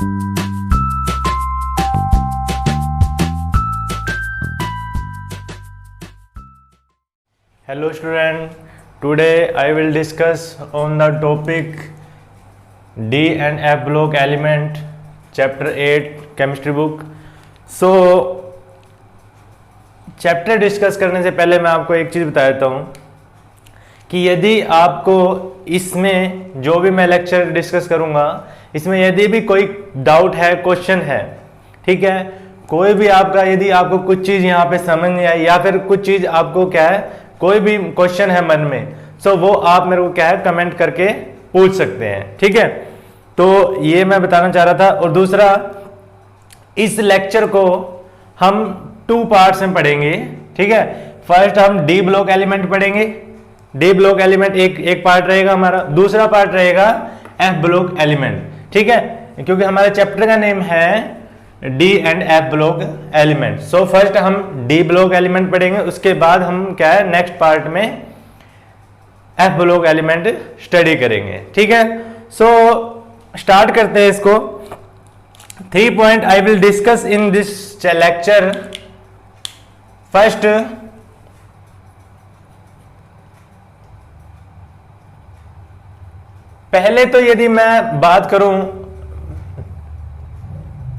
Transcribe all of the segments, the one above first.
Hello student, today I will discuss on the topic D and F block element chapter 8 chemistry book. So chapter discuss करने से पहले मैं आपको एक चीज़ बता देता हूँ कि यदि आपको इसमें जो भी मैं लेक्चर डिस्कस करूँगा इसमें यदि भी कोई डाउट है, क्वेश्चन है, ठीक है, कोई भी आपका यदि आपको कुछ चीज़ यहाँ पे समझ नहीं आई या फिर कुछ चीज़ आपको क्या है, कोई भी क्वेश्चन है मन में, सो वो आप मेरे को क्या है कमेंट करके पूछ सकते हैं, ठीक है। तो ये मैं बताना चाह रहा था। और दूसरा, इस लेक्चर को हम 2 पार्ट्स में पढ़ेंगे, ठीक है। फर्स्ट हम डी ब्लॉक एलिमेंट पढ़ेंगे, डी ब्लॉक एलिमेंट एक पार्ट रहेगा हमारा, दूसरा पार्ट रहेगा एफ ब्लॉक एलिमेंट, ठीक है, क्योंकि हमारे चैप्टर का नेम है D and F block element. So first हम डी ब्लॉक एलिमेंट पढ़ेंगे, उसके बाद हम क्या है नेक्स्ट पार्ट में एफ ब्लॉक एलिमेंट स्टडी करेंगे, ठीक है। सो स्टार्ट करते हैं इसको। 3 point I will discuss in this lecture. First, पहले तो यदि मैं बात करूं,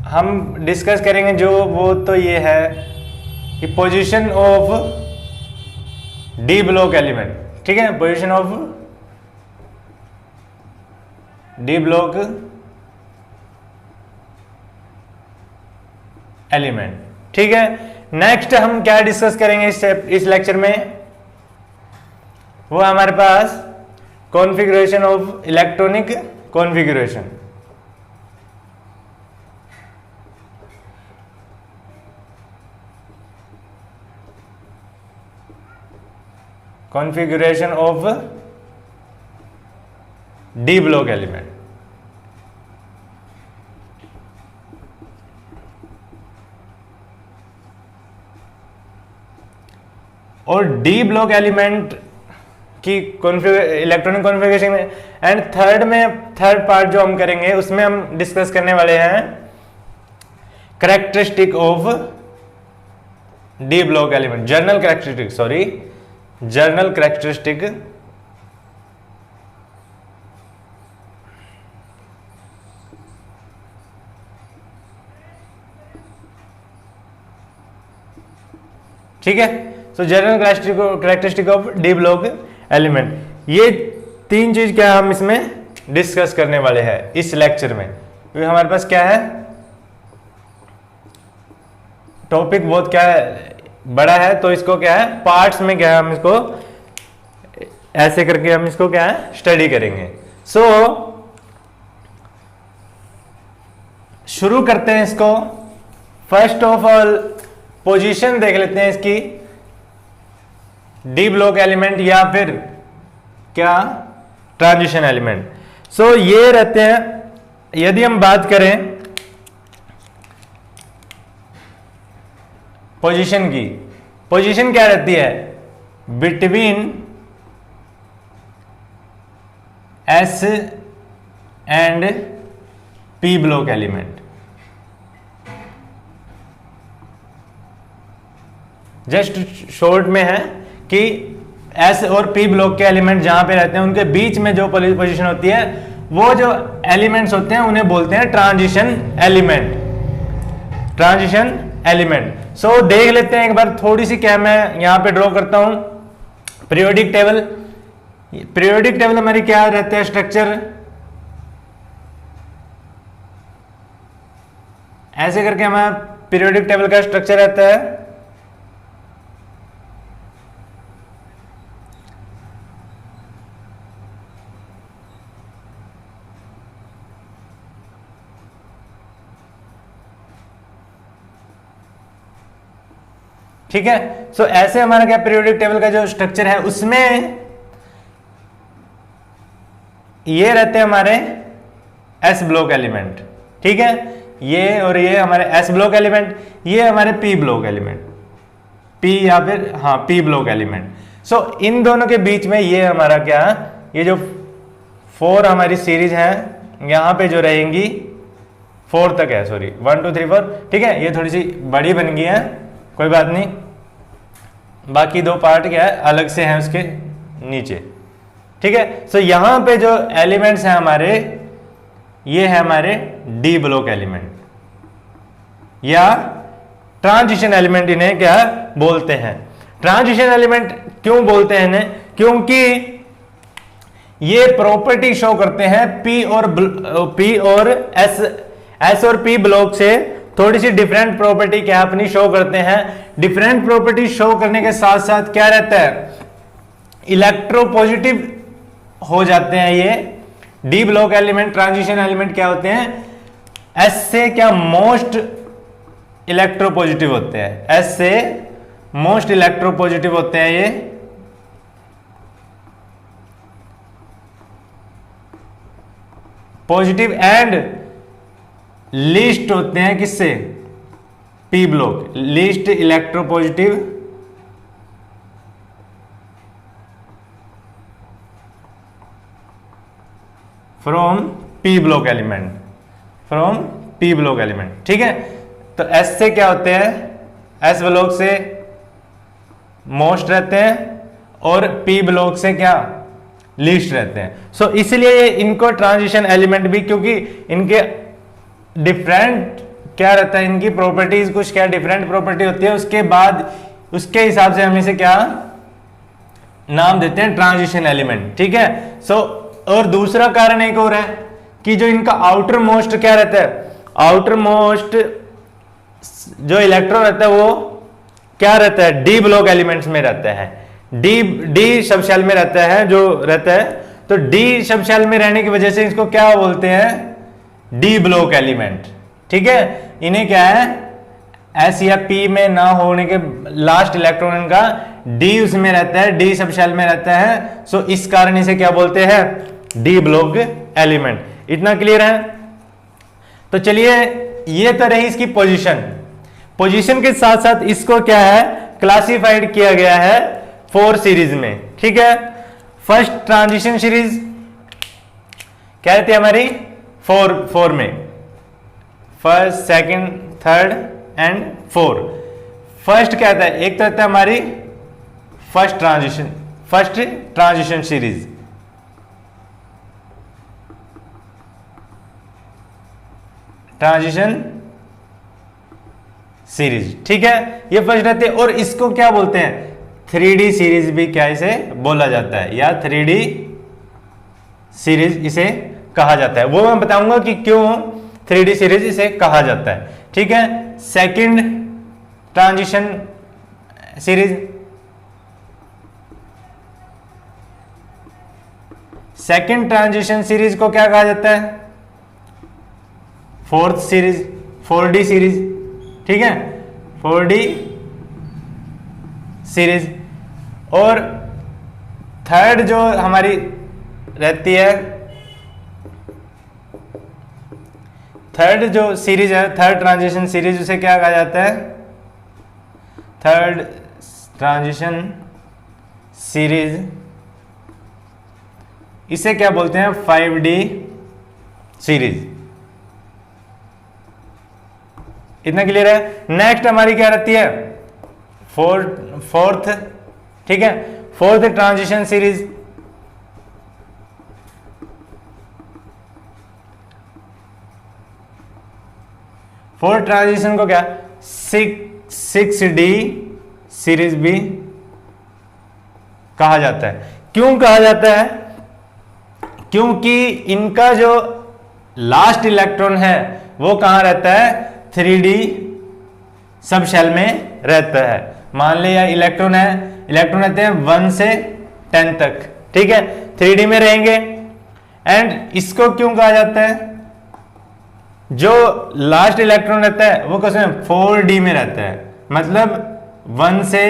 हम डिस्कस करेंगे जो वो तो ये है कि position of D block element, ठीक है, position of D block element, ठीक है। नेक्स्ट हम क्या डिस्कस करेंगे इस लेक्चर में, वो हमारे पास configuration of electronic configuration, configuration of D block element. और डी ब्लॉक एलिमेंट की इलेक्ट्रॉनिक कॉन्फ़िगरेशन में, एंड थर्ड पार्ट जो हम करेंगे उसमें हम डिस्कस करने वाले हैं characteristic of D block element, general characteristic ठीक है। So general characteristic of D block element, ये 3 चीज क्या हम इसमें डिस्कस करने वाले हैं इस लेक्चर में, क्योंकि हमारे पास क्या है टॉपिक बहुत क्या है बड़ा है, तो इसको क्या है पार्ट्स में क्या है हम इसको ऐसे करके हम इसको क्या है स्टडी करेंगे। सो शुरू करते हैं इसको। फर्स्ट ऑफ ऑल पोजीशन देख लेते हैं इसकी, डी ब्लॉक एलिमेंट या फिर क्या ट्रांजिशन एलिमेंट। सो ये रहते हैं, यदि हम बात करें पोजीशन की, पोजीशन क्या रहती है between S and P block element. Just short में है कि एस और पी ब्लॉक के एलिमेंट जहां पे रहते हैं उनके बीच में जो पोजीशन होती है, वो जो एलिमेंट्स होते हैं उन्हें बोलते हैं ट्रांजिशन एलिमेंट, ट्रांजिशन एलिमेंट। सो देख लेते हैं एक बार थोड़ी सी, क्या मैं यहां पे ड्रॉ करता हूं पीरियोडिक टेबल। पीरियोडिक टेबल हमारी क्या रहते हैं स्ट्रक्चर, ऐसे करके हमारा पीरियोडिक टेबल का स्ट्रक्चर रहता है। ठीक है। सो ऐसे हमारा क्या पीरियोडिक टेबल का जो स्ट्रक्चर है उसमें ये रहते हैं हमारे एस ब्लॉक एलिमेंट, ठीक है, ये और ये हमारे एस ब्लॉक एलिमेंट, ये हमारे पी ब्लॉक एलिमेंट, पी या फिर हाँ पी ब्लॉक एलिमेंट। सो इन दोनों के बीच में ये हमारा क्या, ये जो 4 हमारी सीरीज है यहां पे जो रहेंगी 4 तक है, सॉरी 1 2 3 4, ठीक है। ये थोड़ी सी बड़ी बन गई है, कोई बात नहीं। बाकी 2 पार्ट क्या है, अलग से हैं उसके नीचे, ठीक है। सो यहां पे जो एलिमेंट्स हैं हमारे, ये है हमारे डी ब्लॉक एलिमेंट या ट्रांजिशन एलिमेंट, इन्हें क्या बोलते हैं, ट्रांजिशन एलिमेंट। क्यों बोलते हैं इन्हें, क्योंकि ये प्रॉपर्टी शो करते हैं पी और एस और पी ब्लॉक से थोड़ी सी डिफरेंट प्रॉपर्टी क्या अपनी शो करते हैं। डिफरेंट प्रॉपर्टी शो करने के साथ साथ क्या रहता है, इलेक्ट्रोपॉजिटिव हो जाते हैं ये D block element, transition element क्या होते हैं, एस से क्या मोस्ट इलेक्ट्रोपॉजिटिव होते हैं, एस से मोस्ट इलेक्ट्रोपॉजिटिव होते हैं ये, पॉजिटिव एंड लीस्ट होते हैं किससे, P block, least electropositive from P block element, from P block element, ठीक है। तो एस से क्या होते हैं, एस ब्लॉक से मोस्ट रहते हैं और पी ब्लॉक से क्या लीस्ट रहते हैं। सो इसलिए इनको ट्रांजिशन एलिमेंट भी, क्योंकि इनके डिफरेंट क्या रहता है, इनकी प्रॉपर्टीज कुछ क्या डिफरेंट प्रॉपर्टी होती है, उसके बाद उसके हिसाब से हम इसे क्या नाम देते हैं, ट्रांजिशन एलिमेंट, ठीक है। सो और दूसरा कारण एक और है कि जो इनका आउटर मोस्ट क्या रहता है, आउटर मोस्ट जो इलेक्ट्रॉन रहता है वो क्या रहता है, डी ब्लॉक एलिमेंट्स में रहता है, डी सब शेल में रहता है जो रहता है। तो डी सब शेल में रहने की वजह से इसको क्या बोलते हैं, डी ब्लॉक एलिमेंट, ठीक है। इन्हें क्या है, एस या पी में ना होने के लास्ट इलेक्ट्रॉन का डी उसमें रहता है, डी सब शेल में रहता है। सो इस कारण इसे क्या बोलते हैं, डी ब्लॉक एलिमेंट। इतना क्लियर है। तो चलिए ये तो रही इसकी पोजीशन, पोजीशन के साथ साथ इसको क्या है क्लासिफाइड किया गया है 4 सीरीज में, ठीक है। फर्स्ट ट्रांजिशन सीरीज क्या रहती है हमारी, 4 में, first second third and 4। First क्या था, एक तो रहता है हमारी first transition series, transition series, ठीक है, ये फर्स्ट रहते हैं। और इसको क्या बोलते हैं, 3D सीरीज भी क्या इसे बोला जाता है, या 3D सीरीज इसे कहा जाता है। वो मैं बताऊंगा कि क्यों 3D सीरीज इसे कहा जाता है, ठीक है। Second transition series, second transition series को क्या कहा जाता है, फोर्थ सीरीज, 4D सीरीज, ठीक है, 4D सीरीज। और थर्ड जो हमारी रहती है, थर्ड जो सीरीज है, थर्ड ट्रांजिशन सीरीज, उसे क्या कहा जाता है, थर्ड ट्रांजिशन सीरीज, इसे क्या बोलते हैं, 5D सीरीज। इतना क्लियर है। नेक्स्ट हमारी क्या रहती है, फोर्थ, ठीक है, fourth transition series, fourth transition को क्या 6D सीरीज भी कहा जाता है। क्यों कहा जाता है, क्योंकि इनका जो लास्ट इलेक्ट्रॉन है वो कहां रहता है, 3D सब शेल में रहता है। मान लिया इलेक्ट्रॉन है, इलेक्ट्रॉन रहते हैं 1 से 10 तक, ठीक है, 3D में रहेंगे। एंड इसको क्यों कहा जाता है, जो लास्ट इलेक्ट्रॉन रहता है वो कैसे 4D में रहता है, मतलब 1 से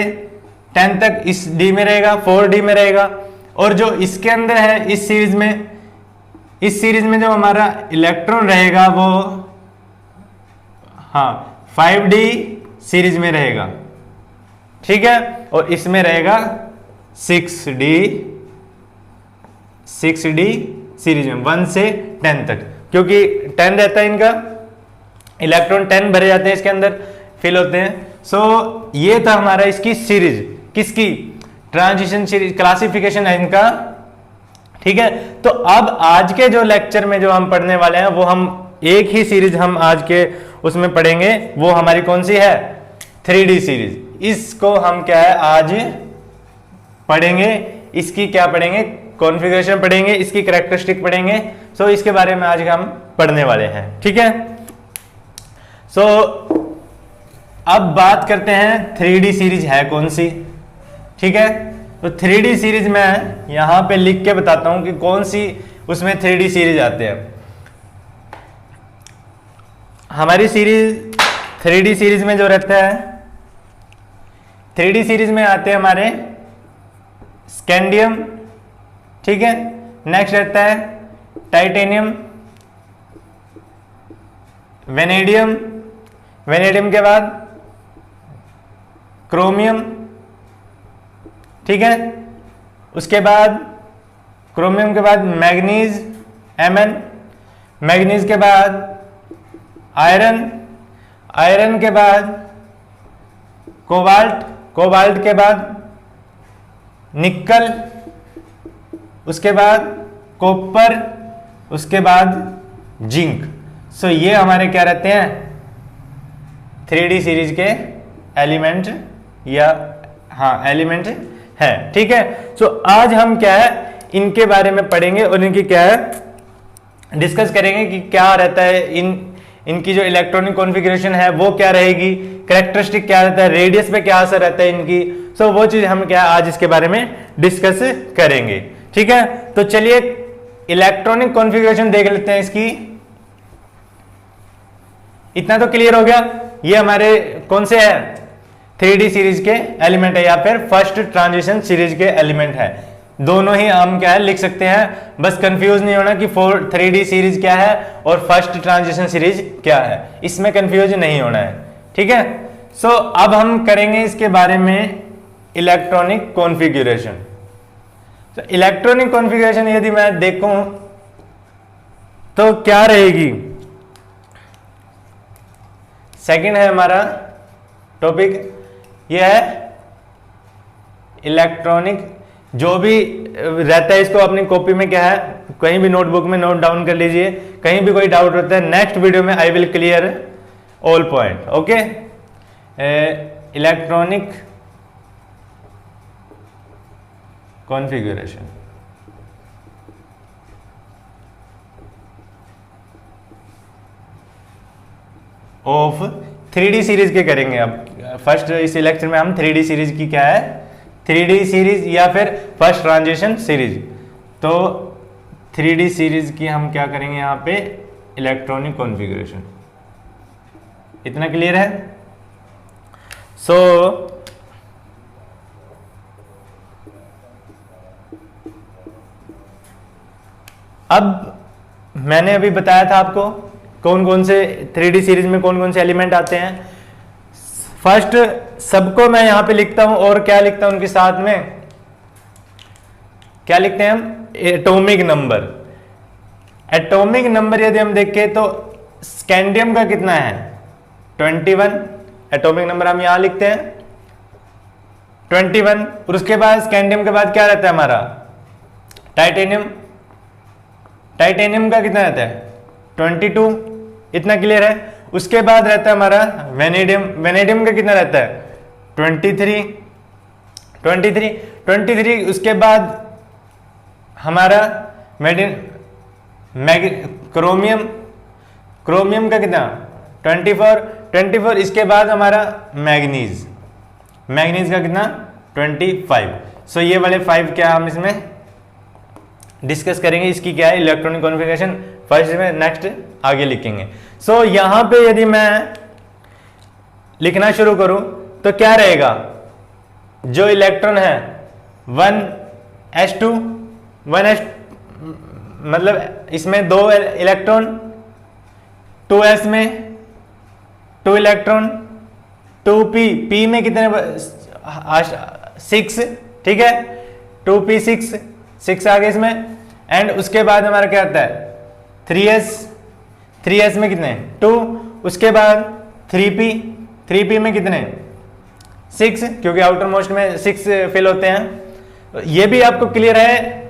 10 तक इस D में रहेगा, 4D में रहेगा। और जो इसके अंदर है इस सीरीज में जो हमारा इलेक्ट्रॉन रहेगा वो 5D सीरीज में रहेगा, ठीक है। और इसमें रहेगा 6D सीरीज में 1 से 10 तक, क्योंकि 10 रहता है इनका इलेक्ट्रॉन 10 भरे जाते हैं इसके अंदर, फिल होते हैं। सो ये था हमारा इसकी सीरीज, किसकी, ट्रांजिशन सीरीज, क्लासिफिकेशन है इनका, ठीक है। तो अब आज के जो लेक्चर में जो हम पढ़ने वाले हैं वो हम एक ही सीरीज हम आज के उसमें पढ़ेंगे, वो हमारी कौन सी है, 3D सीरीज। इसको हम क्या है आज पढ़ेंगे, इसकी क्या पढ़ेंगे, कॉन्फ़िगरेशन पढ़ेंगे, इसकी कैरेक्टरिस्टिक पढ़ेंगे। सो इसके बारे में आज हम पढ़ने वाले हैं, ठीक है। सो अब बात करते हैं 3D सीरीज है कौन सी, ठीक है। तो 3D सीरीज में यहां पे लिख के बताता हूं कि कौन सी उसमें 3D सीरीज आते हैं। हमारी सीरीज 3D सीरीज में जो रहता है, 3D सीरीज में आते हैं हमारे स्कैंडियम, ठीक है। नेक्स्ट रहता है टाइटेनियम, वेनेडियम, वेनेडियम के बाद क्रोमियम, ठीक है। उसके बाद क्रोमियम के बाद मैग्नीज, Mn, मैग्नीज के बाद आयरन, आयरन के बाद कोबाल्ट, कोबाल्ट के बाद निकल, उसके बाद कॉपर, उसके बाद जिंक। सो ये हमारे क्या रहते हैं 3D सीरीज के एलिमेंट, या हाँ एलिमेंट है, ठीक है। सो आज हम क्या है इनके बारे में पढ़ेंगे और इनकी क्या है डिस्कस करेंगे कि क्या रहता है इनकी जो इलेक्ट्रॉनिक कॉन्फ़िगरेशन है वो क्या रहेगी, कैरेक्टरिस्टिक क्या रहता है, रेडियस पे क्या असर रहता है इनकी। सो वो चीज हम क्या आज इसके बारे में डिस्कस करेंगे, ठीक है। तो चलिए इलेक्ट्रॉनिक कॉन्फ़िगरेशन देख लेते हैं इसकी। इतना तो क्लियर हो गया, ये हमारे कौन से है 3D सीरीज के एलिमेंट है या फिर फर्स्ट ट्रांजिशन सीरीज के एलिमेंट है। दोनों ही हम क्या है लिख सकते हैं, बस कंफ्यूज नहीं होना कि 3D सीरीज क्या है और फर्स्ट ट्रांजिशन सीरीज क्या है, इसमें कंफ्यूज नहीं होना है, ठीक है। सो अब हम करेंगे इसके बारे में इलेक्ट्रॉनिक कॉन्फ़िगरेशन। तो इलेक्ट्रॉनिक कॉन्फ़िगरेशन यदि मैं देखूं तो क्या रहेगी, सेकंड है हमारा टॉपिक, यह है इलेक्ट्रॉनिक। जो भी रहता है इसको अपनी कॉपी में क्या है कहीं भी नोटबुक में नोट डाउन कर लीजिए, कहीं भी कोई डाउट होता है नेक्स्ट वीडियो में I will clear all point, okay. Electronic configuration, of 3D series के करेंगे। अब फर्स्ट इस लेक्चर में हम 3D सीरीज की क्या है, 3D सीरीज या फिर फर्स्ट ट्रांजिशन सीरीज। तो 3D सीरीज की हम क्या करेंगे यहाँ पे इलेक्ट्रॉनिक कॉन्फ़िगरेशन। इतना क्लियर है। सो अब मैंने अभी बताया था आपको कौन कौन से 3D सीरीज में कौन कौन से एलिमेंट आते हैं। फर्स्ट सबको मैं यहां पे लिखता हूं, और क्या लिखता हूं उनके साथ में, क्या लिखते हैं हम, एटॉमिक नंबर। एटॉमिक नंबर यदि हम देखें तो स्कैंडियम का कितना है 21, एटॉमिक नंबर हम यहां लिखते हैं 21। और उसके बाद स्कैंडियम के बाद क्या रहता है हमारा टाइटेनियम, टाइटेनियम का कितना रहता है 22, इतना क्लियर है। उसके बाद रहता है हमारा वेनेडियम, वेनेडियम का कितना रहता है 23। उसके बाद हमारा क्रोमियम, क्रोमियम का कितना 24। इसके बाद हमारा मैग्नीज, मैग्नीज का कितना 25। सो ये वाले 5 क्या हम इसमें डिस्कस करेंगे, इसकी क्या है इलेक्ट्रॉनिक कॉन्फ़िगरेशन फर्स्ट में, नेक्स्ट आगे लिखेंगे। सो यहां पे यदि मैं लिखना शुरू करूं तो क्या रहेगा, जो इलेक्ट्रॉन है 1s2 मतलब इसमें 2 इलेक्ट्रॉन, 2s में 2 इलेक्ट्रॉन, 2p, p में कितने 6, ठीक है 2p6, 6 आ गए इसमें। एंड उसके बाद हमारा क्या आता है 3s में कितने 2, उसके बाद 3p, 3p में कितने 6, क्योंकि आउटर मोस्ट में 6 फिल होते हैं। ये भी आपको क्लियर है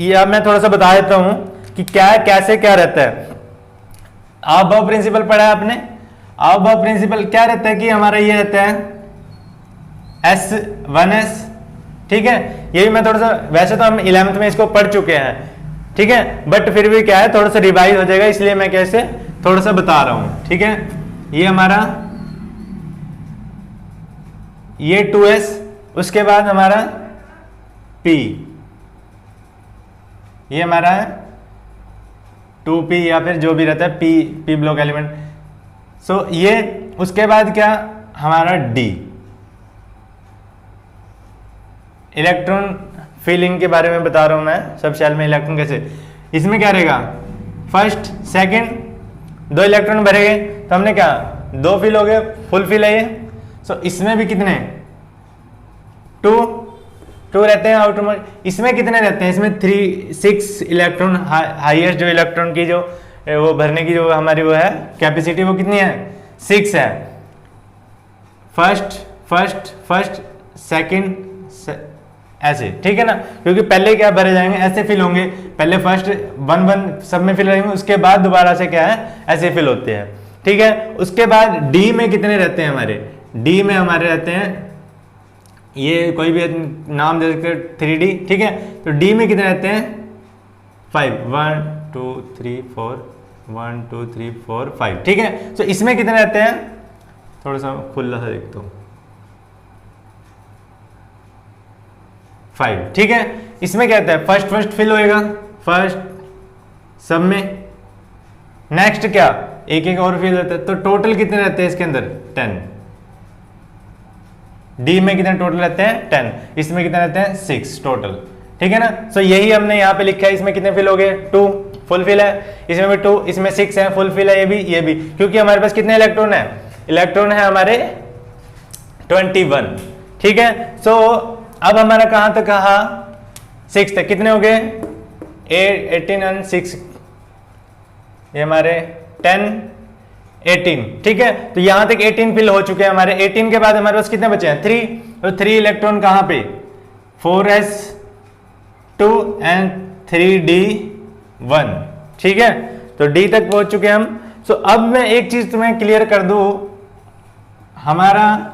या मैं थोड़ा सा बता देता हूं कि क्या कैसे क्या रहता है। आव प्रिंसिपल पढ़ा है आपने। आव प्रिंसिपल क्या रहता है कि हमारा ये रहता है S1s, ठीक है। ये भी मैं थोड़ा सा, वैसे तो हम 11th में इसको पढ़ चुके हैं, ठीक है, बट फिर भी क्या है थोड़ा सा रिवाइज हो जाएगा, इसलिए मैं कैसे थोड़ा सा बता रहा हूं, ठीक है। ये हमारा ये 2s, उसके बाद हमारा p, ये हमारा है 2p या फिर जो भी रहता है p ब्लॉक एलिमेंट। सो ये उसके बाद क्या हमारा d, इलेक्ट्रॉन फिलिंग के बारे में बता रहा हूं मैं, सब शेल में इलेक्ट्रॉन कैसे। इसमें क्या रहेगा फर्स्ट सेकंड 2 इलेक्ट्रॉन भरे गए, तो हमने क्या 2 फिल हो गए, फुल फिल है ये। सो इसमें भी कितने 2 रहते हैं आउटर मोस्ट। इसमें कितने रहते हैं, इसमें 6 इलेक्ट्रॉन, हाईएस्ट जो इलेक्ट्रॉन की जो वो भरने की जो हमारी वो है कैपेसिटी, वो कितनी है 6 है। फर्स्ट सेकंड ऐसे, ठीक है ना, क्योंकि पहले क्या भरे जाएंगे ऐसे फिल होंगे, पहले फर्स्ट 1 सब में फिल रहेंगे, उसके बाद दोबारा से क्या है ऐसे फिल होते हैं, ठीक है। उसके बाद डी में कितने रहते हैं हमारे, डी में हमारे रहते हैं, ये कोई भी नाम दे सकते 3D, ठीक है। तो डी में कितने रहते हैं 5, 1 2 3 4 1 2 3 4 5, ठीक है। तो इसमें कितने रहते हैं, थोड़ा सा खुला सा देखता हूं, 5, ठीक है। इसमें क्या कहता है फर्स्ट फिल होएगा, फर्स्ट सब में, नेक्स्ट क्या एक और फिल होता है, तो टोटल कितने रहते हैं इसके अंदर 10। डी में कितने टोटल रहते हैं 10, इसमें कितने रहते हैं 6 टोटल, ठीक है ना। सो यही हमने यहाँ पे लिखा है, इसमें कितने फिल हो गए 2 फुल फिल है, इसमें भी 2, इसमें 6 है फुल फिल है, ये भी, क्योंकि हमारे पास कितने इलेक्ट्रॉन है, इलेक्ट्रॉन है हमारे 21, ठीक है। सो अब हमारा कहां तक कहा 6 तक, कितने हो गए 18 और 6, ये हमारे 10 18, ठीक है। तो यहां तक 18 फिल हो चुके हैं हमारे। 18 के बाद हमारे पास कितने बचे हैं 3, तो 3 इलेक्ट्रॉन कहां पे 4s2 एंड 3d1, ठीक है। तो डी तक पहुंच चुके हैं हम। सो अब मैं एक चीज तुम्हें क्लियर कर दूं, हमारा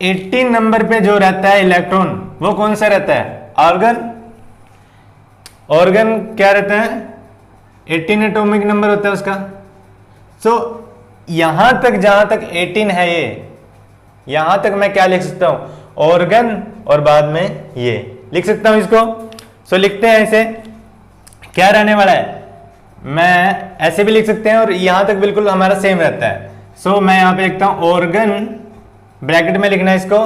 18 नंबर पे जो रहता है इलेक्ट्रॉन वो कौन सा रहता है, ऑर्गन क्या रहता है 18 एटॉमिक नंबर होता है उसका। सो यहां तक जहां तक 18 है, ये यहां तक मैं क्या लिख सकता हूं ऑर्गन, और बाद में ये लिख सकता हूं इसको। सो लिखते हैं इसे, क्या रहने वाला है, मैं ऐसे भी लिख सकते हैं और यहां तक बिल्कुल हमारा सेम रहता है। सो मैं यहां पे लिखता हूं ऑर्गन, ब्रैकेट में लिखना है इसको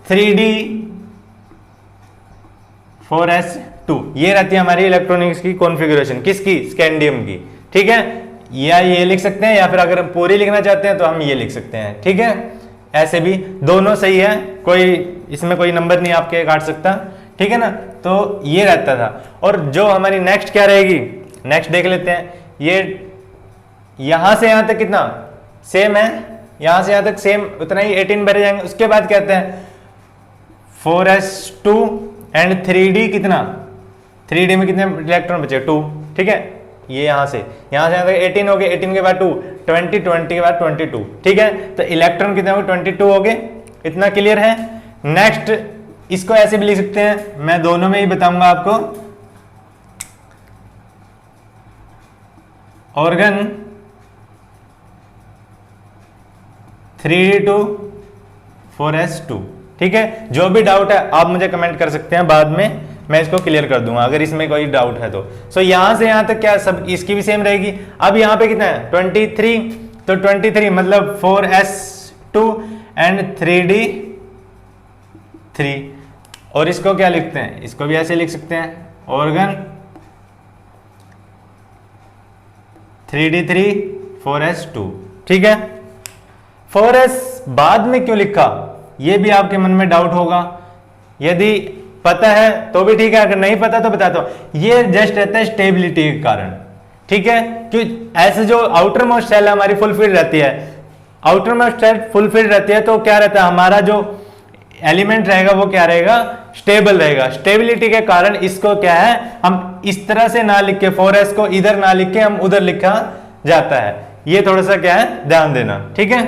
3d4s2, ये रहती है हमारी इलेक्ट्रॉनिक्स की कॉन्फ़िगरेशन, किसकी स्कैंडियम की, ठीक है। या ये लिख सकते हैं, या फिर अगर पूरी लिखना चाहते हैं तो हम ये लिख सकते हैं, ठीक है। ऐसे भी दोनों सही है, कोई इसमें कोई नंबर नहीं आपके काट सकता, ठीक है ना। तो ये रहता था। और जो हमारी नेक्स्ट क्या रहेगी, नेक्स्ट देख लेते हैं। ये यहां से यहां तक कितना सेम है, यहां से यहां तक सेम उतना ही 18 भरे जाएंगे। उसके बाद कहते हैं 4s2 एंड 3d कितना, 3d में कितने इलेक्ट्रॉन बचे 2, ठीक है। ये यहां से यहां तक 18 हो गए, 18 के बाद 2 20, 20 के बाद 22, ठीक है। तो इलेक्ट्रॉन कितने हो गए 22 हो गए, इतना क्लियर है। नेक्स्ट इसको ऐसे भी लिख सकते हैं, मैं दोनों में ही बताऊंगा आपको। ऑर्गन 3d2 4s2, ठीक है। जो भी डाउट है आप मुझे कमेंट कर सकते हैं, बाद में मैं इसको क्लियर कर दूंगा अगर इसमें कोई डाउट है तो। सो यहां से यहां तक क्या सब इसकी भी सेम रहेगी। अब यहां पे कितना है 23, तो 23 मतलब 4s2 एंड 3d3, और इसको क्या लिखते हैं, इसको भी ऐसे लिख सकते हैं ऑर्गन 3d3 4s2, ठीक है। 4s बाद में क्यों लिखा, ये भी आपके मन में डाउट होगा। यदि पता है तो भी ठीक है, अगर नहीं पता तो बताता हूं। ये जस्ट रहता है स्टेबिलिटी के कारण, ठीक है, क्योंकि ऐसे जो आउटर मोस्ट शेल है हमारी फुलफिल्ड रहती है, आउटर मोस्ट शेल फुलफिल्ड रहती है, तो क्या रहता है हमारा जो एलिमेंट रहेगा वो क्या रहेगा, स्टेबल रहेगा। स्टेबिलिटी के कारण इसको क्या है, हम इस तरह से ना लिख के 4s को इधर ना लिख के हम उधर लिखा जाता है, ये थोड़ा सा क्या है ध्यान देना, ठीक है।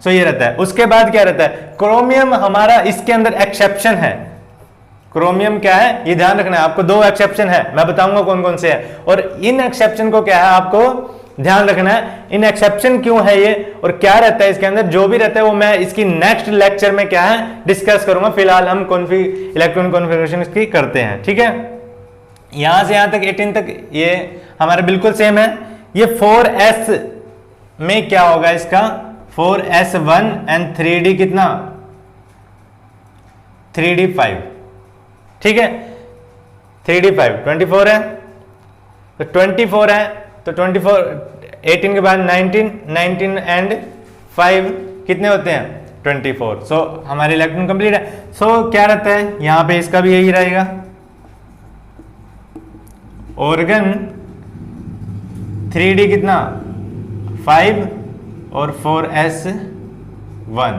सो ये रहता है। उसके बाद क्या रहता है, क्रोमियम हमारा इसके अंदर एक्सेप्शन है। क्रोमियम क्या है ये ध्यान रखना है आपको, 2 एक्सेप्शन है, मैं बताऊंगा कौन कौन से है, और इन एक्सेप्शन को क्या है आपको ध्यान रखना है, इन एक्सेप्शन क्यों है ये और क्या रहता है इसके अंदर, जो भी रहता है वो मैं इसकी नेक्स्ट लेक्चर में क्या है डिस्कस करूंगा। फिलहाल हम इलेक्ट्रॉन कॉन्फ़िगरेशन इसकी करते हैं, ठीक है। यहां से यहां तक 18 तक ये हमारे बिल्कुल सेम है। ये 4s में क्या होगा इसका, 4s1 एंड 3d कितना, 3d5, ठीक है। 3d5 24 है, तो 24 है, तो 24 18 के बाद 19 एंड 5 कितने होते हैं 24। सो हमारे इलेक्ट्रॉन कंप्लीट है। सो क्या रहता है यहां पे, इसका भी यही रहेगा, ऑर्गन 3d कितना 5 और 4s1,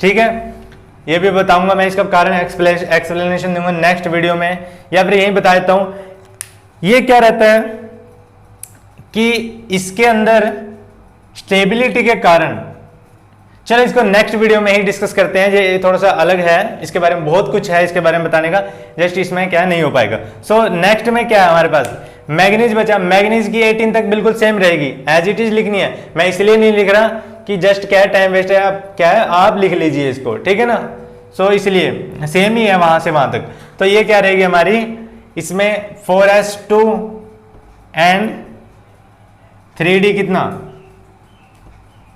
ठीक है। ये भी बताऊंगा मैं, इसका कारण एक्सप्लेनेशन दूंगा नेक्स्ट वीडियो में, या फिर यही बता देता हूं। ये क्या रहता है कि इसके अंदर स्टेबिलिटी के कारण, चलो इसको नेक्स्ट वीडियो में ही डिस्कस करते हैं, ये थोड़ा सा अलग है, इसके बारे में बहुत कुछ है इसके बारे में बताने का, जस्ट इसमें क्या नहीं हो पाएगा। सो नेक्स्ट में क्या है हमारे पास, मैग्नीज बचा। मैग्नीज की 18 तक बिल्कुल सेम रहेगी, एज इट इज लिखनी है, मैं इसलिए नहीं लिख रहा कि जस्ट क्या है टाइम वेस्ट है, आप क्या है आप लिख लीजिए इसको, ठीक है ना। सो इसलिए सेम ही है वहां से वहां तक। तो ये क्या रहेगी हमारी, इसमें 4s2 एंड 3d कितना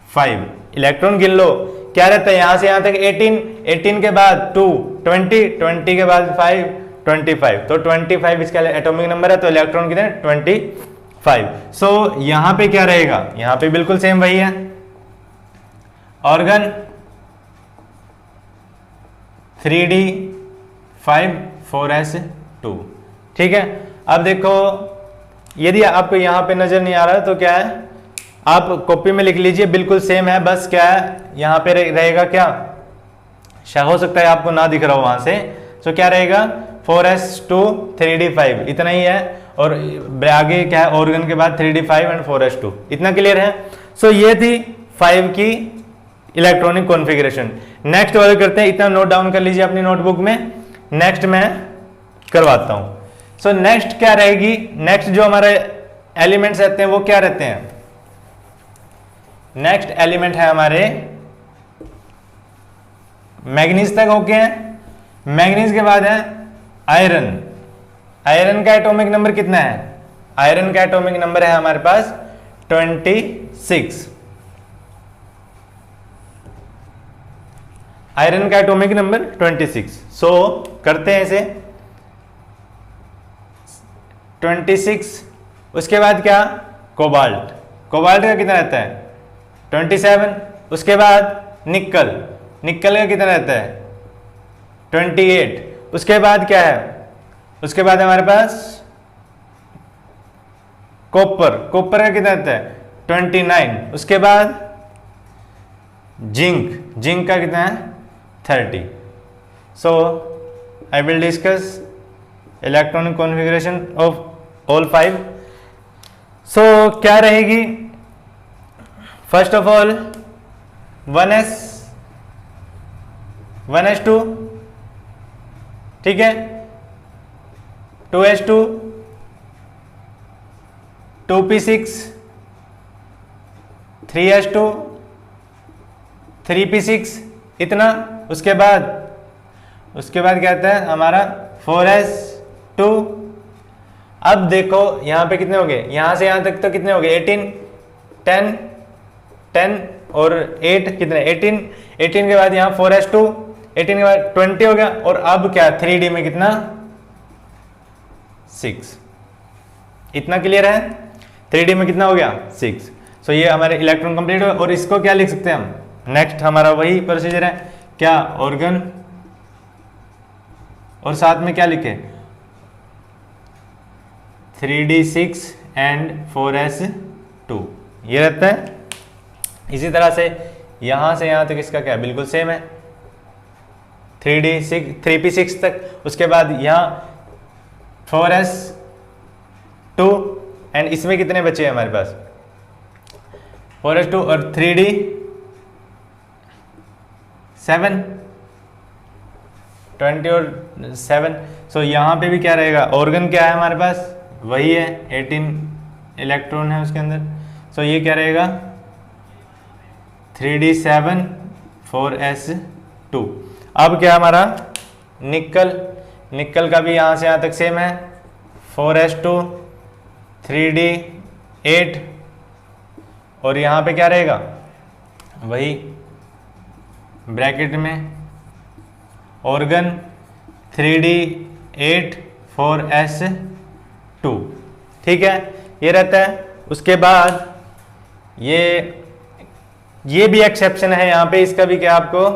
5, इलेक्ट्रॉन गिन लो क्या रहता है, यहां से यहां तक 18 के बाद 2 20 के बाद 5 25, तो 25 इसका एटॉमिक नंबर है, तो इलेक्ट्रॉन कितने 25। सो यहां पे क्या रहेगा, यहां पे बिल्कुल सेम वही है, ऑर्गन 3d5 4s2, ठीक है। अब देखो यदि आपको यहां पे नजर नहीं आ रहा तो क्या है, आप कॉपी में लिख लीजिए, बिल्कुल सेम है, बस क्या है यहां पे रहेगा क्या, हो सकता है आपको ना दिख रहा हो वहां से। तो क्या रहेगा 4s2 3d5 इतना ही है, और आगे क्या है ऑर्गन के बाद 3d5 एंड 4s2, इतना क्लियर है। सो ये थी 5 की इलेक्ट्रॉनिक कॉन्फ़िगरेशन। नेक्स्ट वाले करते हैं, इतना नोट डाउन कर लीजिए अपनी नोटबुक में, नेक्स्ट मैं करवाता हूं। सो नेक्स्ट क्या रहेगी, नेक्स्ट जो हमारे एलिमेंट्स रहते हैं वो क्या रहते हैं, नेक्स्ट एलिमेंट है हमारे मैग्नीज तक ओके है। मैग्नीज के बाद है आयरन। आयरन का एटॉमिक नंबर कितना है, आयरन का एटॉमिक नंबर है हमारे पास 26। आयरन का एटॉमिक नंबर 26। सो करते हैं इसे 26, उसके बाद क्या कोबाल्ट, कोबाल्ट का कितना रहता है 27, उसके बाद निकल, निकल का कितना रहता है 28, उसके बाद क्या है, उसके बाद हमारे पास कॉपर, कॉपर का कितना रहता है 29, उसके बाद जिंक, जिंक का कितना है 30। So I will discuss electronic configuration of all 5। So क्या रहेगी, फर्स्ट ऑफ ऑल 1s2, ठीक है, 2s2, 2p6, 3s2, 3p6 इतना, उसके बाद क्या आता है हमारा 4s2। अब देखो यहां पे कितने हो गए, यहां से यहां तक तो कितने हो गए 18, 10 और 8 कितने 18 के बाद यहां 4s2, 18 के बाद 20 हो गया, और अब क्या 3d में कितना 6, इतना क्लियर है, 3d में कितना हो गया 6। सो ये हमारे इलेक्ट्रॉन कंप्लीट हो, और इसको क्या लिख सकते हैं हम, नेक्स्ट हमारा वही प्रोसीजर है, क्या ऑर्गन और साथ में क्या लिखे 3d6 एंड 4s2 ये रहता है। इसी तरह से यहां से यहां तक इसका क्या बिल्कुल सेम है 3p6 तक। उसके बाद यहां 4s2 एंड इसमें कितने बचे हैं हमारे पास 4s2 और 3d7 20 और 7। सो यहाँ पे भी क्या रहेगा ऑर्गन क्या है हमारे पास वही है 18 इलेक्ट्रॉन है उसके अंदर। सो ये क्या रहेगा 3d7 4s2। अब क्या हमारा निकल का भी यहाँ से यहाँ तक सेम है 4s2 3d8 और यहाँ पे क्या रहेगा वही ब्रैकेट में ऑर्गन 3d8 4s2 ठीक है ये रहता है। उसके बाद ये भी एक्सेप्शन है यहाँ पे इसका भी क्या आपको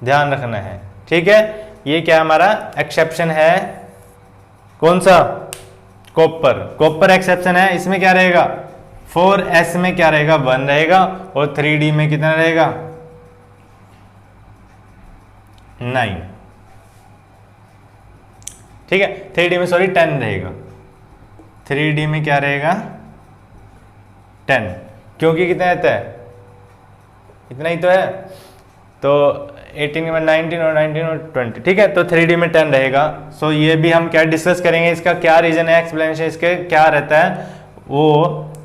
ध्यान रखना है ठीक है। ये क्या हमारा एक्सेप्शन है कौन सा कॉपर एक्सेप्शन है। इसमें क्या रहेगा 4s में क्या रहेगा 1 रहेगा और 3d में कितना रहेगा 9 ठीक है 3d में सॉरी 10 रहेगा 3d में क्या रहेगा 10 क्योंकि कितना रहता है इतना ही तो है तो 18 में 19 और 19 और 20 ठीक है तो 3d में 10 रहेगा। सो ये भी हम क्या डिस्कस करेंगे इसका क्या रीजन है एक्सप्लेनेशन इसके क्या रहता है वो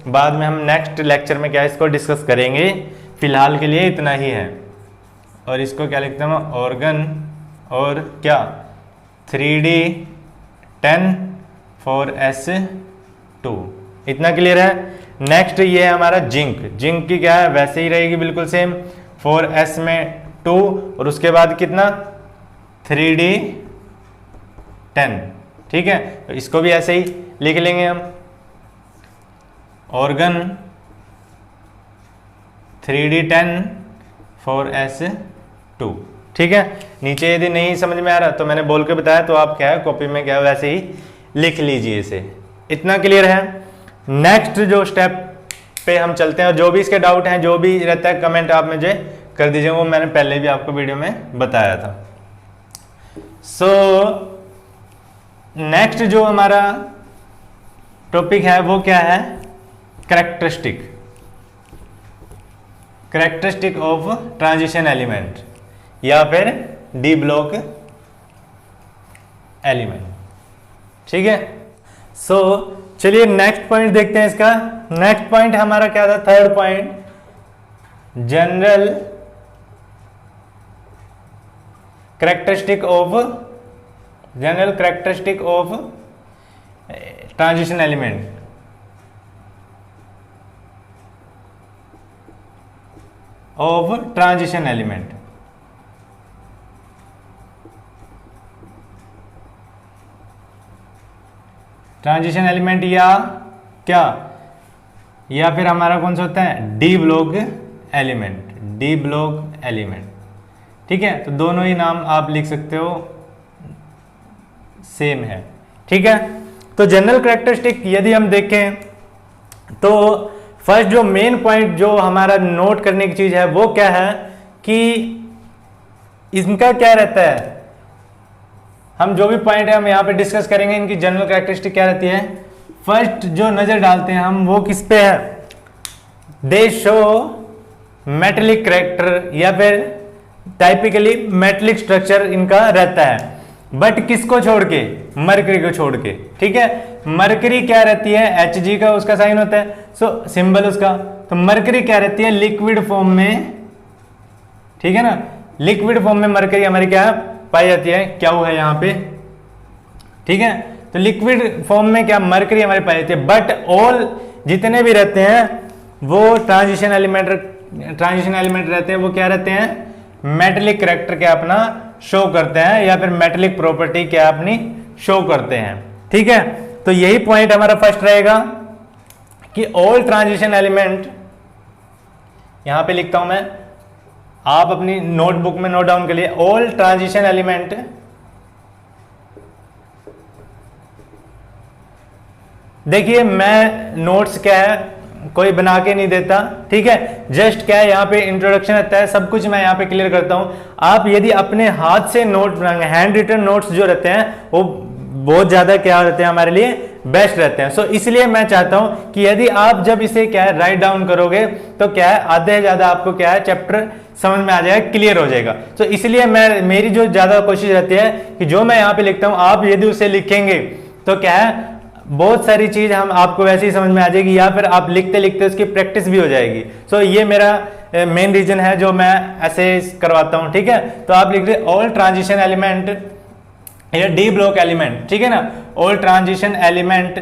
बाद में हम नेक्स्ट लेक्चर में क्या इसको डिस्कस करेंगे। फिलहाल के लिए इतना ही है और इसको क्या लिखता हूँ ऑर्गन और क्या 3d10 4s2 इतना क्लियर है। नेक्स्ट ये है हमारा जिंक की क्या है वैसे ही रहेगी बिल्कुल सेम 4s में 2 और उसके बाद कितना 3d10 ठीक है तो इसको भी ऐसे ही लिख लेंगे हम ऑर्गन 3d10 4s2 ठीक है। नीचे यदि नहीं समझ में आ रहा तो मैंने बोल के बताया तो आप क्या है कॉपी में क्या वैसे ही लिख लीजिए इसे। इतना क्लियर है। नेक्स्ट जो स्टेप पे हम चलते हैं और जो भी इसके डाउट हैं जो भी रहता है कमेंट आप मुझे कर दीजिए वो मैंने पहले भी आपको वीडियो में बताया था। सो नेक्स्ट जो हमारा टॉपिक है वो क्या है कैरेक्टरिस्टिक ऑफ ट्रांजिशन एलिमेंट या फिर डी ब्लॉक एलिमेंट ठीक है। सो चलिए नेक्स्ट पॉइंट देखते हैं इसका। नेक्स्ट पॉइंट हमारा क्या था third point general characteristic of transition element transition element या क्या या फिर हमारा कौन सा होता है डी ब्लॉक एलिमेंट ठीक है। तो दोनों ही नाम आप लिख सकते हो सेम है ठीक है। तो जनरल कैरेक्टरिस्टिक यदि हम देखें तो फर्स्ट जो मेन पॉइंट जो हमारा नोट करने की चीज है वो क्या है कि इनका क्या रहता है हम जो भी पॉइंट है हम यहाँ पे डिस्कस करेंगे इनकी जनरल कैरेक्टरिस्टिक क्या रहती है। फर्स्ट जो नजर डालते हैं हम वो किस पे है दे शो मेटेलिक कैरेक्टर या फिर टाइपिकली मेटेलिक स्ट्रक्चर इनका रहता है बट किसको छोड़ के मरकरी को छोड़ के ठीक है। मरकरी क्या रहती है Hg का उसका साइन होता है सो सिंबल उसका तो मरकरी क्या रहती है लिक्विड फॉर्म में ठीक है ना। लिक्विड फॉर्म में मरकरी हमारी क्या पाई जाती है क्या वो है यहाँ पे ठीक है। तो लिक्विड फॉर्म में क्या मरकरी हमारी पाई जाती है बट ऑल जितने भी रहते हैं वो ट्रांजिशन एलिमेंट रहते हैं वो क्या रहते हैं मेटेलिक कैरेक्टर क्या अपना शो करते हैं या फिर मेटेलिक प्रॉपर्टी क्या अपनी शो करते हैं ठीक है। तो यही पॉइंट हमारा फर्स्ट रहेगा कि ऑल ट्रांजिशन एलिमेंट यहां पे लिखता हूं मैं आप अपनी नोटबुक में नोट डाउन के लिए ऑल ट्रांजिशन एलिमेंट देखिए मैं नोट्स क्या है कोई बना के नहीं देता, ठीक है, जस्ट क्या है यहाँ पे इंट्रोडक्शन रहता है, सब कुछ मैं यहाँ पे क्लियर करता हूँ। आप यदि अपने हाथ से नोट बनाएंगे, हैंड रिटन नोट्स जो रहते हैं वो बहुत ज्यादा क्या रहते हैं हमारे लिए बेस्ट रहते हैं। सो इसलिए मैं चाहता हूं कि यदि आप जब इसे क्या है राइट डाउन करोगे तो क्या है आधे से ज्यादा आपको क्या है चैप्टर समझ में आ जाएगा, क्लियर हो जाएगा। तो इसलिए मेरी जो ज्यादा कोशिश रहती है कि जो मैं यहाँ पे लिखता हूँ आप यदि उसे लिखेंगे तो क्या है बहुत सारी चीज हम आपको वैसे ही समझ में आ जाएगी, या फिर आप लिखते लिखते उसकी प्रैक्टिस भी हो जाएगी। सो ये मेरा मेन रीजन है जो मैं ऐसे करवाता हूँ, ठीक है। तो आप लिख रहे ऑल ट्रांजिशन एलिमेंट या डी ब्लॉक एलिमेंट, ठीक है ना, all transition element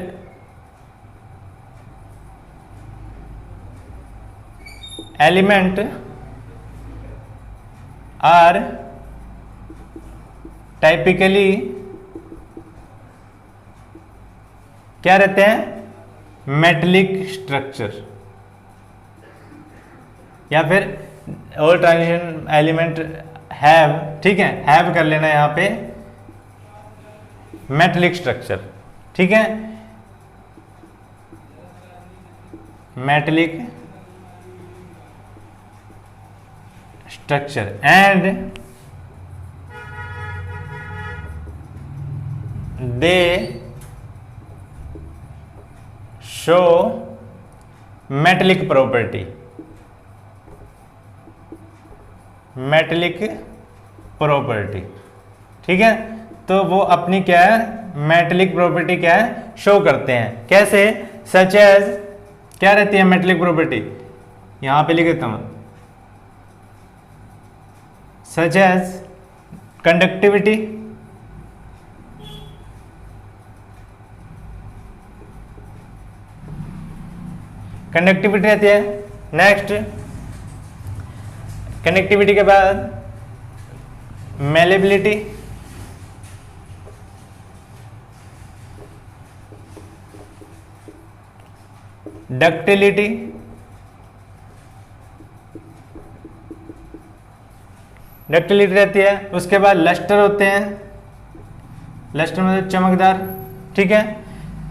are typically क्या रहते हैं मेटलिक स्ट्रक्चर, या फिर ऑल ट्रांजिशन एलिमेंट हैव, ठीक है, हैव कर लेना यहां पे मेटलिक स्ट्रक्चर, ठीक है, metallic structure and they show metallic property, ठीक है। तो वो अपनी क्या है मेटलिक प्रॉपर्टी क्या है शो करते हैं, कैसे, सच एज क्या रहती है मेटलिक प्रॉपर्टी, यहां पे लिख देता हूं, सच एज कंडक्टिविटी, रहती है। नेक्स्ट कनेक्टिविटी के बाद मेलेबिलिटी, डक्टिलिटी, रहती है। उसके बाद लस्टर होते हैं, लस्टर मतलब चमकदार, ठीक है,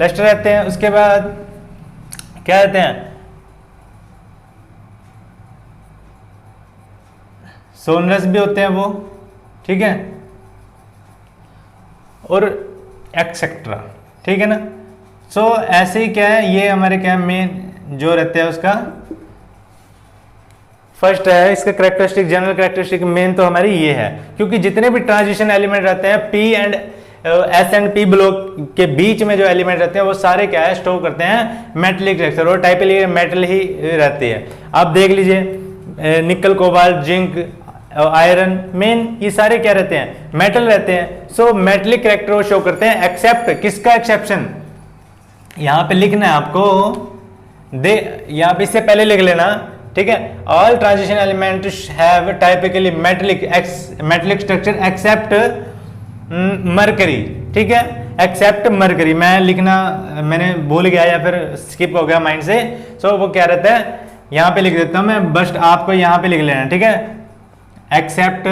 लस्टर रहते हैं। उसके बाद क्या रहते हैं सोनरस भी होते हैं वो, ठीक है, और एक्सेट्रा, ठीक है ना। सो ऐसे ही क्या है ये हमारे क्या मेन जो रहते हैं उसका फर्स्ट है इसका कैरेक्टरिस्टिक, जनरल कैरेक्टरिस्टिक मेन तो हमारी ये है, क्योंकि जितने भी ट्रांजिशन एलिमेंट रहते हैं P and S and P block के बीच में जो एलिमेंट रहते हैं वो सारे क्या है स्टोर करते हैं मेटलिक स्ट्रक्चर, और टाइपली मेटल ही रहती है। आप देख लीजिए निकल, कोबाल्ट, जिंक, आयरन, मेन ये सारे क्या रहते हैं मेटल रहते हैं। सो मेटलिक कैरेक्टर शो करते हैं, एक्सेप्ट किसका एक्सेप्शन यहां पे लिखना है आपको, दे यहां पे इससे पहले लिख लेना, ठीक है, all transition element have typically metallic structure except mercury, ठीक है, एक्सेप्ट मरकरी। मैं लिखना मैंने भूल गया या फिर स्किप हो गया माइंड से, सो वो क्या रहता है यहां पे लिख देता हूं मैं, बस आपको यहां पे लिख लेना, ठीक है, एक्सेप्ट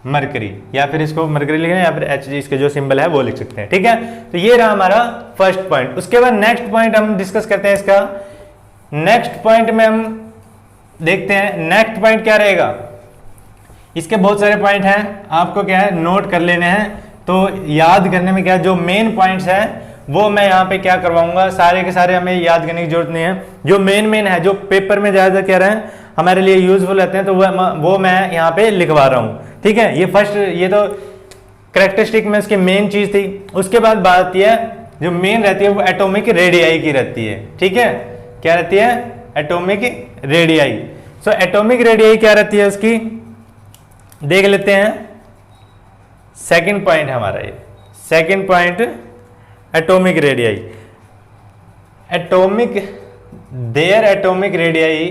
मरकरी, या फिर इसको मरकरी लिखना या फिर एच जी इसके जो सिंबल है वो लिख सकते हैं, ठीक है। तो ये रहा हमारा फर्स्ट पॉइंट। उसके बाद नेक्स्ट पॉइंट हम डिस्कस करते हैं इसका। नेक्स्ट पॉइंट में हम देखते हैं नेक्स्ट पॉइंट क्या रहेगा। इसके बहुत सारे पॉइंट हैं, आपको क्या है नोट कर लेने हैं। तो याद करने में क्या जो मेन पॉइंट्स हैं वो मैं यहाँ पे क्या करवाऊंगा, सारे के सारे हमें याद करने की जरूरत नहीं है। जो मेन है जो पेपर में ज्यादा कह रहे हैं हमारे लिए यूजफुल रहते हैं तो वो मैं यहाँ पे लिखवा रहा हूँ, ठीक है। ये फर्स्ट ये तो कैरेक्टरिस्टिक में उसकी मेन चीज थी। उसके बाद बात आती है जो मेन रहती है वो एटॉमिक रेडियाई की रहती है, ठीक है। क्या रहती है atomic radii. So atomic radii क्या रहती है उसकी देख लेते हैं। सेकंड पॉइंट हमारा ये second point atomic radii. Atomic their atomic radii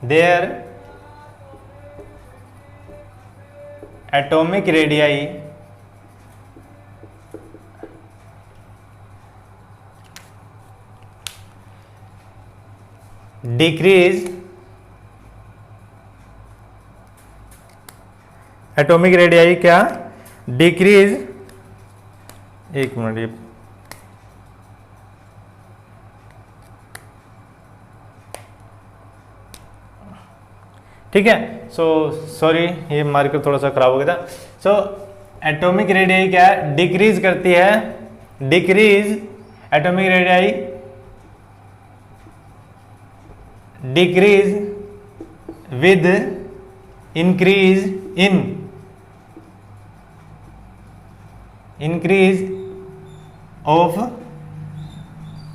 their atomic radii decrease atomic radii क्या डिक्रीज, एक मिनट ये ठीक है। सो सॉरी ये मार्कर थोड़ा सा खराब हो गया था। सो एटॉमिक रेडियाई क्या है, डिक्रीज करती है, decrease atomic radii decrease with increase of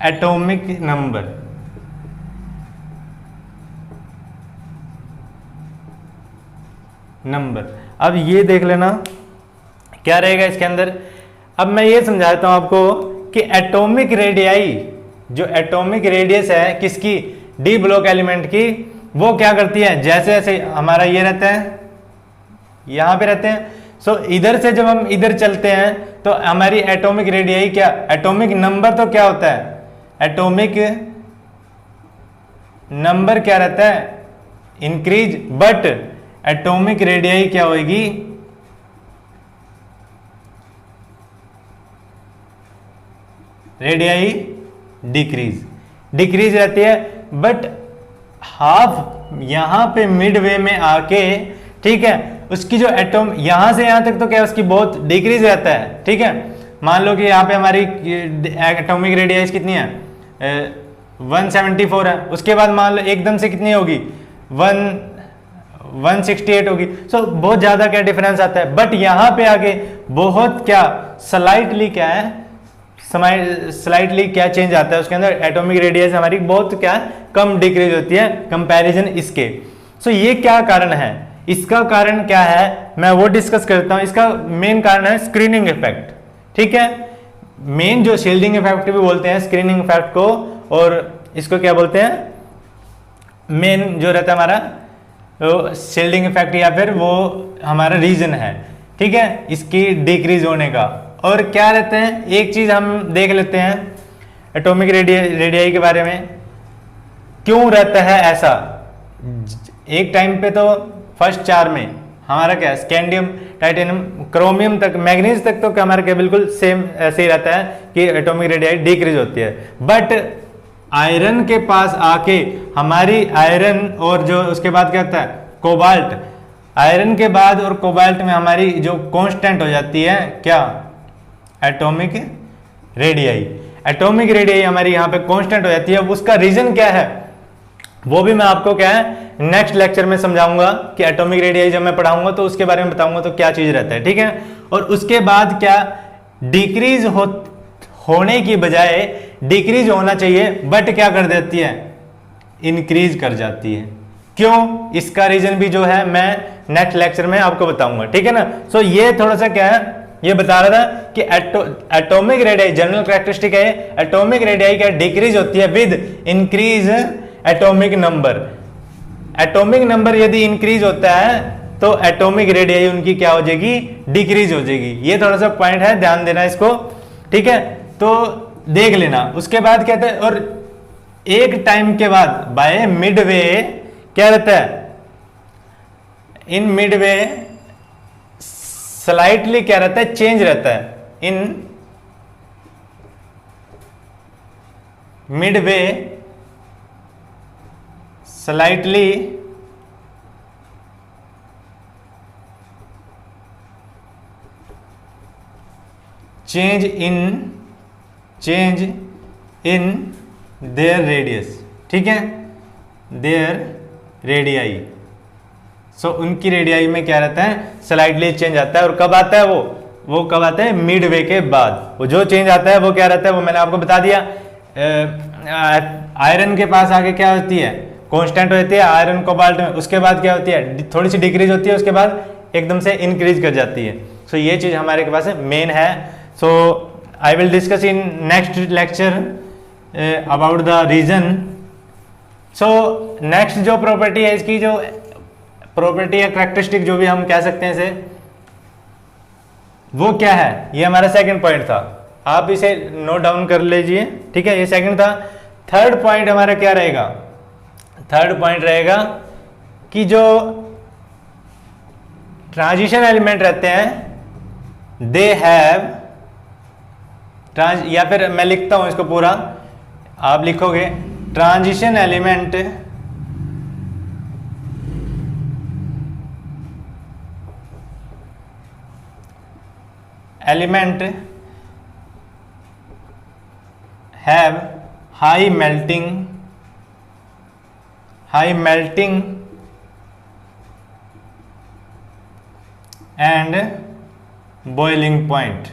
atomic number. अब ये देख लेना क्या रहेगा इसके अंदर। अब मैं ये समझाता हूं आपको कि एटॉमिक रेडियाई, जो एटॉमिक रेडियस है किसकी, डी ब्लॉक एलिमेंट की, वो क्या करती है, जैसे जैसे हमारा ये रहता है यहां पे रहते हैं, सो इधर से जब हम इधर चलते हैं तो हमारी एटॉमिक रेडियाई क्या, एटॉमिक नंबर तो क्या होता है, एटॉमिक नंबर क्या रहता है, इंक्रीज, बट एटॉमिक रेडियाई क्या होगी, रेडियाई डिक्रीज रहती है, बट हाफ यहां पे मिडवे में आके, ठीक है, उसकी जो एटॉम यहां से यहां तक तो क्या उसकी बहुत डिक्रीज रहता है, ठीक है। मान लो कि यहां पे हमारी एटॉमिक रेडियाई कितनी है, 174 है, उसके बाद मान लो एकदम से कितनी होगी, 168 होगी। सो बहुत ज्यादा क्या डिफरेंस आता है, बट यहां पे आगे बहुत क्या स्लाइटली क्या है, स्लाइटली क्या चेंज आता है उसके अंदर, एटॉमिक रेडियस हमारी बहुत क्या कम डिक्रीज होती है कंपैरिजन इसके। सो ये क्या कारण है, इसका कारण क्या है मैं वो डिस्कस करता हूं। इसका मेन कारण है स्क्रीनिंग इफेक्ट, ठीक है, मेन जो शील्डिंग इफेक्ट भी बोलते हैं स्क्रीनिंग इफेक्ट को, और इसको क्या बोलते हैं, मेन जो रहता है हमारा शील्डिंग इफेक्ट, या फिर वो हमारा रीजन है, ठीक है, इसकी डिक्रीज होने का। और क्या रहते हैं, एक चीज हम देख लेते हैं एटॉमिक रेडियाई के बारे में, क्यों रहता है ऐसा। एक टाइम पे तो फर्स्ट 4 में हमारा क्या स्कैंडियम, टाइटेनियम, क्रोमियम तक, मैग्नीज तक तो हमारा क्या बिल्कुल सेम ऐसे ही रहता है कि एटॉमिक रेडियाई डिक्रीज होती है, बट आयरन के पास आके हमारी आयरन और जो उसके बाद क्या होता है कोबाल्ट, आयरन के बाद और कोबाल्ट में हमारी जो कांस्टेंट हो जाती है क्या, एटॉमिक रेडियाई। एटॉमिक रेडियाई हमारी यहाँ पे कांस्टेंट हो जाती है, उसका रीजन क्या है वो भी मैं आपको क्या है नेक्स्ट लेक्चर में समझाऊंगा कि एटॉमिक रेडियाई जब मैं पढ़ाऊंगा तो उसके बारे में बताऊंगा तो क्या चीज रहता है, ठीक है। और उसके बाद क्या डिक्रीज होने की बजाय डिक्रीज होना चाहिए, बट क्या कर देती है, इंक्रीज कर जाती है। क्यों, इसका रीजन भी जो है मैं नेक्स्ट लेक्चर में आपको बताऊंगा, ठीक है ना। सो ये थोड़ा सा क्या है, ये बता रहा था कि एटॉमिक रेडियाई जनरल कैरेक्टरिस्टिक है, एटॉमिक रेडियाई क्या डिक्रीज होती है with increase atomic number. Atomic number यदि इंक्रीज होता है तो एटॉमिक रेडियाई उनकी क्या हो जाएगी, डिक्रीज हो जाएगी। ये थोड़ा सा पॉइंट है, ध्यान देना इसको, ठीक है, तो देख लेना। उसके बाद कहते हैं, और एक टाइम के बाद बाय मिडवे क्या रहता है, इन मिडवे स्लाइटली क्या रहता है, चेंज रहता है, in midway slightly change in their radius, ठीक है, देयर रेडियाई। सो उनकी रेडियाई में क्या रहता है, स्लाइडली चेंज आता है। और कब आता है वो कब आता है, मिडवे के बाद। वो जो चेंज आता है वो क्या रहता है, वो मैंने आपको बता दिया। आयरन के पास आगे क्या होती है, कांस्टेंट होती है आयरन कोबाल्ट में, उसके बाद क्या होती है, थोड़ी सी डिक्रीज होती है, उसके बाद एकदम से इंक्रीज कर जाती है। सो ये चीज हमारे के पास मेन है। So I will discuss in next lecture about the reason. So next जो प्रॉपर्टी है इसकी, जो प्रॉपर्टी या कैरेक्टरिस्टिक जो भी हम कह सकते हैं इसे, वो क्या है, ये हमारा सेकंड पॉइंट था, आप इसे नोट डाउन कर लीजिए, ठीक है, ये सेकंड था। थर्ड पॉइंट हमारा क्या रहेगा, थर्ड पॉइंट रहेगा कि जो ट्रांजिशन एलिमेंट रहते हैं दे हैव या फिर मैं लिखता हूं इसको पूरा, आप लिखोगे transition element have high melting and boiling point.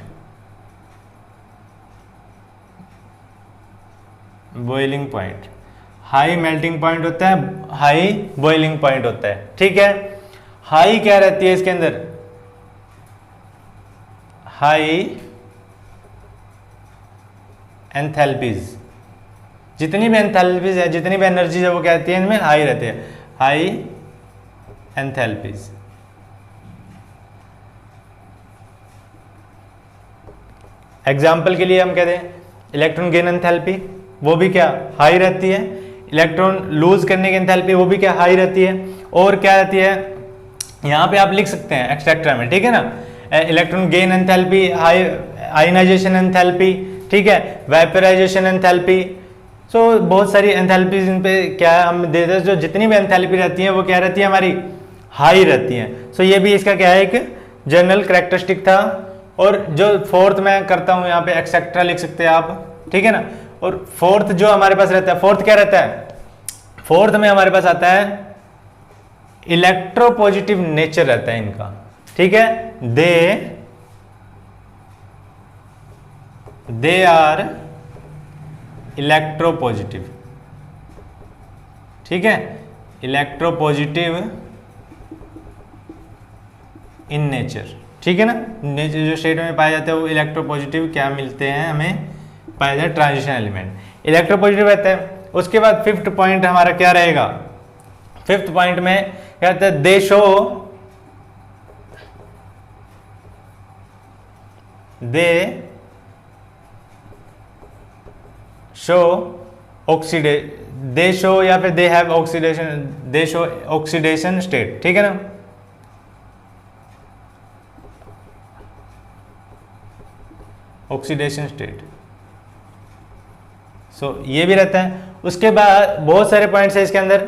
High melting point होता है, हाई बॉइलिंग पॉइंट होता है, ठीक है। हाई क्या रहती है इसके अंदर, हाई एंथैल्पीज, जितनी भी एंथैल्पीज है, जितनी भी एनर्जी है वो क्या रहती है इनमें, हाई रहती है, हाई एंथैल्पीज। एग्जाम्पल के लिए हम कहते हैं इलेक्ट्रॉन गेन एंथैल्पी, वो भी क्या हाई रहती है। इलेक्ट्रॉन लूज करने की एंथैल्पी वो भी क्या हाई रहती है। और क्या रहती है, यहाँ पे आप लिख सकते हैं एक्सट्रैक्टर में, ठीक है ना। Electron gain enthalpy, high ionisation enthalpy, ठीक है, वेपराइजेशन एंथैल्पी। सो बहुत सारी एंथैल्पीज इन पे क्या है हम देते हैं, जो जितनी भी एंथैल्पी रहती है वो क्या रहती है हमारी, हाई रहती है। सो ये भी इसका क्या है, एक जनरल कैरेक्टरिस्टिक था। और जो फोर्थ मैं करता हूं यहाँ पे एक्सेट्रा लिख सकते हैं आप, ठीक है ना। और फोर्थ जो हमारे पास रहता है, फोर्थ क्या रहता है, फोर्थ में हमारे पास आता है इलेक्ट्रोपॉजिटिव नेचर रहता है इनका, ठीक है। दे आर इलेक्ट्रोपॉजिटिव, ठीक है, इलेक्ट्रोपॉजिटिव इन नेचर, ठीक है ना। नेचर जो स्टेट में पाए जाते हैं वो इलेक्ट्रोपॉजिटिव क्या मिलते हैं हमें, पाया जाए ट्रांजिशन एलिमेंट इलेक्ट्रोपॉजिटिव रहता है। उसके बाद फिफ्थ पॉइंट हमारा क्या रहेगा, फिफ्थ पॉइंट में क्या कहते हैं, दे शो या फिर they have oxidation, they show oxidation state, ठीक है ना। ऑक्सीडेशन स्टेट, सो ये भी रहता है। उसके बाद बहुत सारे पॉइंट्स है इसके अंदर,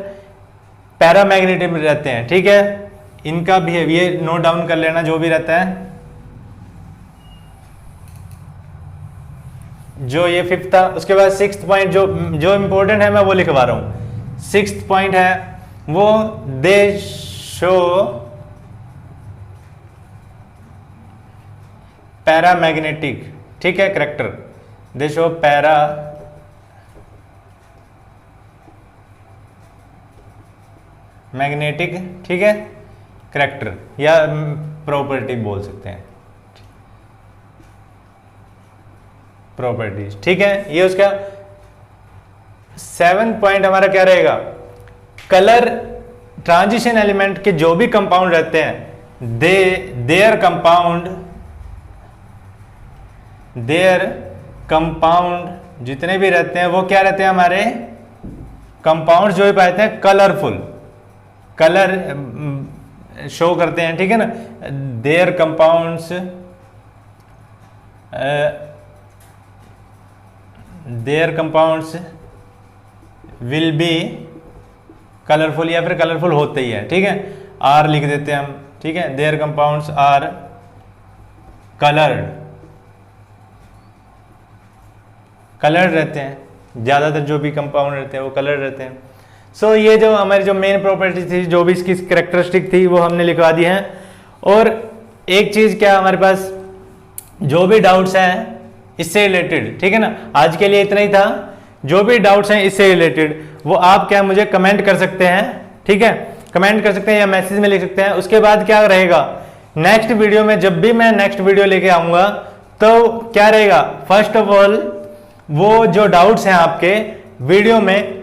पैरामैग्नेटिक रहते हैं, ठीक है। इनका बिहेवियर नोट डाउन कर लेना जो भी रहता है। जो ये फिफ्थ था, उसके बाद सिक्स्थ पॉइंट जो इंपॉर्टेंट है मैं वो लिखवा रहा हूं। सिक्स्थ पॉइंट है वो दे शो पैरामैग्नेटिक, ठीक है, करेक्टर। दे शो पैरा मैग्नेटिक, ठीक है, करेक्टर या प्रॉपर्टी बोल सकते हैं, प्रॉपर्टीज, ठीक है। ये उसका सेवंथ पॉइंट हमारा क्या रहेगा, कलर। ट्रांजिशन एलिमेंट के जो भी कंपाउंड रहते हैं देयर कंपाउंड जितने भी रहते हैं वो क्या रहते हैं हमारे कंपाउंड जो भी पाते हैं कलरफुल, कलर शो करते हैं, ठीक है ना। There compounds will be colourful या फिर कलरफुल होते ही है, ठीक है। आर लिख देते हैं हम, ठीक है। देयर कंपाउंड्स आर कलर्ड रहते हैं, ज्यादातर जो भी कंपाउंड रहते हैं वो कलर्ड रहते हैं। सो ये जो हमारी जो मेन प्रॉपर्टी थी, जो भी इसकी कैरेक्टरिस्टिक थी वो हमने लिखवा दी है। और एक चीज क्या हमारे पास जो भी डाउट्स हैं इससे रिलेटेड, ठीक है ना, आज के लिए इतना ही था। जो भी डाउट्स हैं इससे रिलेटेड वो आप क्या मुझे कमेंट कर सकते हैं, ठीक है, कमेंट कर सकते हैं या मैसेज में लिख सकते हैं। उसके बाद क्या रहेगा नेक्स्ट वीडियो में, जब भी मैं नेक्स्ट वीडियो लेके आऊंगा तो क्या रहेगा, फर्स्ट ऑफ ऑल वो जो डाउट्स हैं आपके वीडियो में,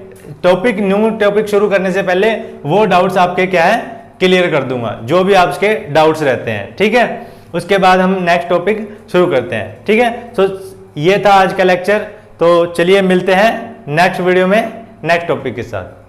न्यू टॉपिक शुरू करने से पहले वो डाउट्स आपके क्या है क्लियर कर दूंगा, जो भी आपके डाउट्स रहते हैं, ठीक है। उसके बाद हम नेक्स्ट टॉपिक शुरू करते हैं, ठीक है। तो ये था आज का लेक्चर। तो चलिए मिलते हैं नेक्स्ट वीडियो में नेक्स्ट टॉपिक के साथ।